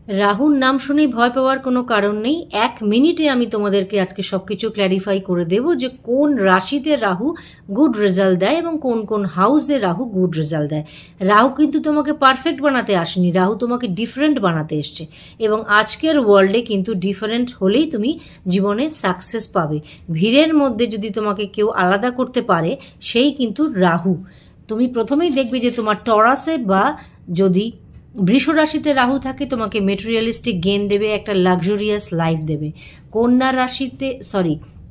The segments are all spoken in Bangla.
রাহুর নাম শুনেই ভয় পাওয়ার কোনো কারণ নেই। 1 মিনিটে আমি তোমাদেরকে আজকে সব কিছু ক্ল্যারিফাই করে দেব যে কোন রাশিতে রাহু গুড রেজাল্ট দেয় এবং কোন কোন হাউসে রাহু গুড রেজাল্ট দেয়। রাহু কিন্তু তোমাকে পারফেক্ট বানাতে আসেনি, রাহু তোমাকে ডিফারেন্ট বানাতে এসছে, এবং আজকের ওয়ার্ল্ডে কিন্তু ডিফারেন্ট হলেই তুমি জীবনে সাকসেস পাবে। ভিড়ের মধ্যে যদি তোমাকে কেউ আলাদা করতে পারে সেই কিন্তু রাহু। তুমি প্রথমেই দেখবে যে তোমার টরাসে বা যদি বৃষ রাশিতে রাহু থাকে তোমাকে মেটেরিয়ালিস্টিক গেন দেবে, একটা লাক্সারিয়াস লাইফ দেবে। কন্যা রাশিতে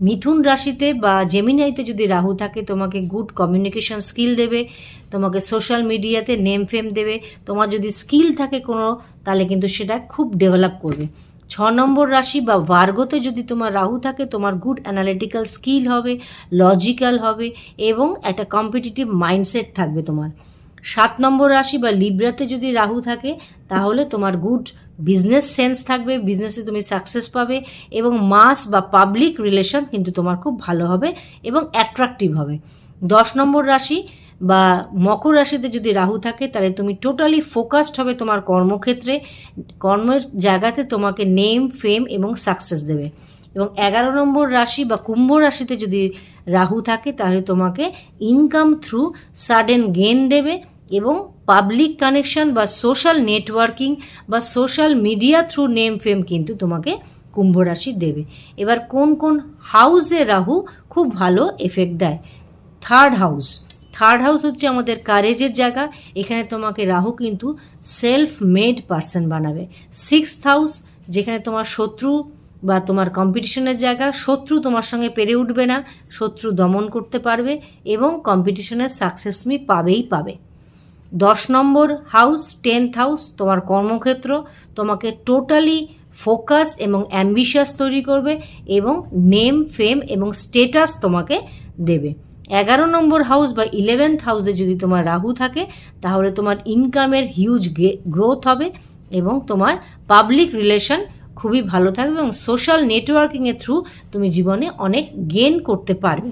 মিথুন রাশিতে বা জেমিনাইতে যদি রাহু থাকে তোমাকে গুড কমিউনিকেশন স্কিল দেবে, তোমাকে সোশ্যাল মিডিয়াতে নেম ফেম দেবে। তোমার যদি স্কিল থাকে কোনো, তাহলে কিন্তু সেটা খুব ডেভেলপ করবে। 6 নম্বর রাশি বা ভার্গোতে যদি তোমার রাহু থাকে তোমার গুড অ্যানালিটিক্যাল স্কিল হবে, লজিক্যাল হবে এবং একটা কম্পিটিটিভ মাইন্ডসেট থাকবে তোমার। 7 নম্বর রাশি বা লিব্রাতে যদি রাহু থাকে তাহলে তোমার গুড বিজনেস সেন্স থাকবে, বিজনেসে তুমি সাকসেস পাবে এবং মাস বা পাবলিক রিলেশন কিন্তু তোমার খুব ভালো হবে এবং অ্যাট্রাকটিভ হবে। 10 নম্বর রাশি বা মকর রাশিতে যদি রাহু থাকে তাহলে তুমি টোটালি ফোকাসড হবে তোমার কর্মক্ষেত্রে, কর্মের জায়গাতে তোমাকে নেম ফেম এবং সাকসেস দেবে। এবং 11 নম্বর রাশি বা কুম্ভ রাশিতে যদি রাহু থাকে তাহলে তোমাকে ইনকাম থ্রু সাডেন গেন দেবে এবং পাবলিক কানেকশন বা সোশ্যাল নেটওয়ার্কিং বা সোশ্যাল মিডিয়া থ্রু নেম ফেম কিন্তু তোমাকে কুম্ভ রাশি দেবে। এবার কোন কোন হাউসে রাহু খুব ভালো এফেক্ট দেয়? থার্ড হাউস হচ্ছে আমাদের কারেজের জায়গা, এখানে তোমাকে রাহু কিন্তু সেলফ মেড পারসন বানাবে। 6th হাউস যেখানে তোমার শত্রু বা তোমার কম্পিটিশনের জায়গা, শত্রু তোমার সঙ্গে পেরে উঠবে না, শত্রু দমন করতে পারবে এবং কম্পিটিশনের সাকসেস তুমি পাবেই পাবে। 10 নম্বর হাউস 10th হাউস তোমার কর্মক্ষেত্র, তোমাকে টোটালি ফোকাস এবং অ্যাম্বিশাস তৈরি করবে এবং নেম ফেম এবং স্টেটাস তোমাকে দেবে। 11 নম্বর হাউস বা 11th হাউসে যদি তোমার রাহু থাকে তাহলে তোমার ইনকামের হিউজ গ্রোথ হবে এবং তোমার পাবলিক রিলেশন খুবই ভালো থাকবে এবং সোশ্যাল নেটওয়ার্কিংয়ের থ্রু তুমি জীবনে অনেক গেন করতে পারবে।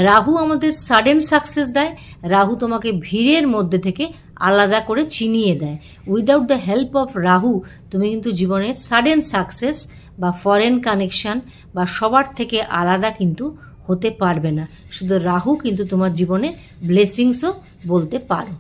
রাহু আমাদের সাডেন সাকসেস দেয়, রাহু তোমাকে ভিড়ের মধ্যে থেকে আলাদা করে চিনিয়ে দেয়। Without the help of Rahu তুমি কিন্তু জীবনে সাডেন সাকসেস বা ফরেন কানেকশন বা সবার থেকে আলাদা কিন্তু হতে পারবে না। শুধু রাহু কিন্তু তোমার জীবনে ব্লেসিংসও বলতে পারো।